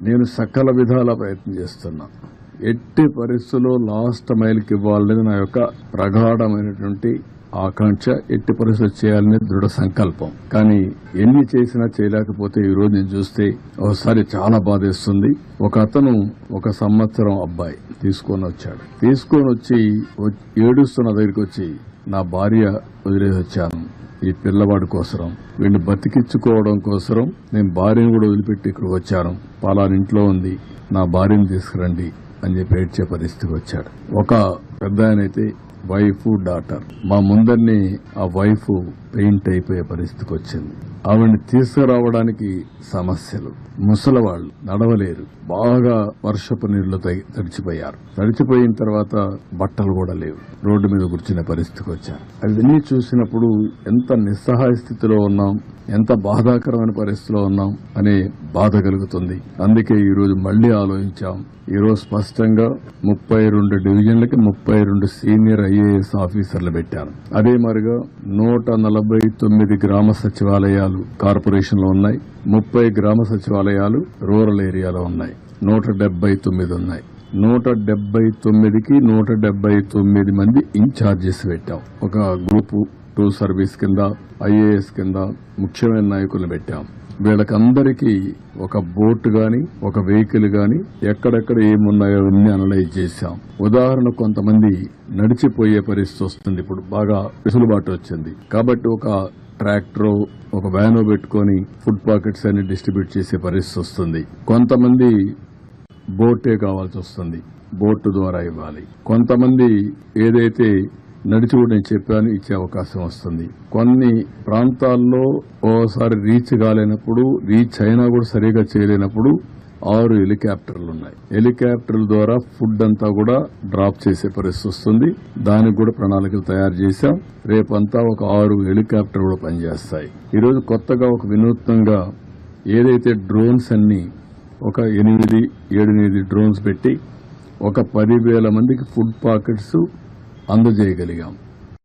నేను సకల విధాల ప్రయత్నం చేస్తున్నా. ఎట్టి పరిస్థితుల్లో లాస్ట్ మైల్కి ఇవ్వాలనేది నా యొక్క ప్రగాఢమైనటువంటి ఆకాంక్ష. ఎట్టి పరిస్థితులు చేయాలనే దృఢ సంకల్పం. కానీ ఎన్ని చేసినా చేయలేకపోతే ఈ రోజు నేను చూస్తే ఒకసారి చాలా బాధేస్తుంది. ఒక అతను 1 సంవత్సరం అబ్బాయి తీసుకొని వచ్చాడు. తీసుకొని వచ్చి ఏడుస్తున్న దగ్గరికి వచ్చి, నా భార్య వదిలేసి వచ్చాను ఈ పిల్లవాడి కోసరం, వీడిని బతికించుకోవడం కోసరం నేను భార్యను కూడా వదిలిపెట్టి ఇక్కడికి వచ్చాను. పలానింట్లో ఉంది, నా భార్యను తీసుకురండి అని చెప్పి ఏడ్చే పరిస్థితికి వచ్చాడు. ఒక పెద్ద ఆయనైతే వైఫ్ డాటర్, మా ముందరిని ఆ వైఫ్ పెయింట్ అయిపోయే పరిస్థితికి వచ్చింది. ఆవిడ్ని తీసుకురావడానికి సమస్యలు. ముసలివాళ్లు నడవలేరు, బాగా వర్షపు నీళ్లు తడిచిపోయారు. తడిచిపోయిన తర్వాత బట్టలు కూడా లేవు, రోడ్డు మీద కూర్చునే పరిస్థితికి వచ్చారు. అవన్నీ చూసినప్పుడు ఎంత నిస్సహాయ స్థితిలో ఉన్నాం, ఎంత బాధాకరమైన పరిస్థితిలో ఉన్నాం అనే బాధ కలుగుతుంది. అందుకే ఈ రోజు మళ్లీ ఆలోచించాం. ఈ రోజు స్పష్టంగా 32 డివిజన్లకి 32 సీనియర్ ఐఏఎస్ ఆఫీసర్లు పెట్టాను. అదే మరిగా 149 గ్రామ సచివాలయాలు కార్పొరేషన్ లో ఉన్నాయి. 30 గ్రామ సచివాలయాలు రూరల్ ఏరియాలో ఉన్నాయి. 179 ఉన్నాయి. 179కి 179 మంది ఇన్ఛార్జెస్ పెట్టాం. ఒక గ్రూపు 2 సర్వీస్ కింద, ఐఏఎస్ కింద ముఖ్యమైన నాయకులను పెట్టాం. వీళ్ళకందరికీ ఒక బోట్ గాని, ఒక వెహికల్ గాని, ఎక్కడెక్కడ ఏమున్నాయో అన్ని అనలైజ్ చేశాం. ఉదాహరణ, కొంతమంది నడిచిపోయే పరిస్థితి వస్తుంది. ఇప్పుడు బాగా వెసులుబాటు వచ్చింది కాబట్టి ఒక ట్రాక్టర్, ఒక వ్యానో పెట్టుకుని ఫుడ్ పాకెట్స్ అన్ని డిస్ట్రిబ్యూట్ చేసే పరిస్థితి వస్తుంది. కొంతమంది బోటే కావాల్సి వస్తుంది, బోటు ద్వారా ఇవ్వాలి. కొంతమంది ఏదైతే నడిచి కూడా నేను చెప్పాను ఇచ్చే అవకాశం వస్తుంది. కొన్ని ప్రాంతాల్లో ఓసారి రీచ్ కాలేనప్పుడు, రీచ్ అయినా కూడా సరిగా చేయలేనప్పుడు 6 హెలికాప్టర్లు ఉన్నాయి. హెలికాప్టర్ల ద్వారా ఫుడ్ అంతా కూడా డ్రాప్ చేసే పరిస్థితి వస్తుంది. దానికి కూడా ప్రణాళికలు తయారు చేశాం. రేపంతా ఒక 6 హెలికాప్టర్ కూడా పనిచేస్తాయి. ఈరోజు కొత్తగా ఒక వినూత్నంగా ఏదైతే డ్రోన్స్ అన్ని ఒక 8 డ్రోన్స్ పెట్టి ఒక 10,000 మందికి ఫుడ్ పాకెట్స్ అందజేయగలిగాం.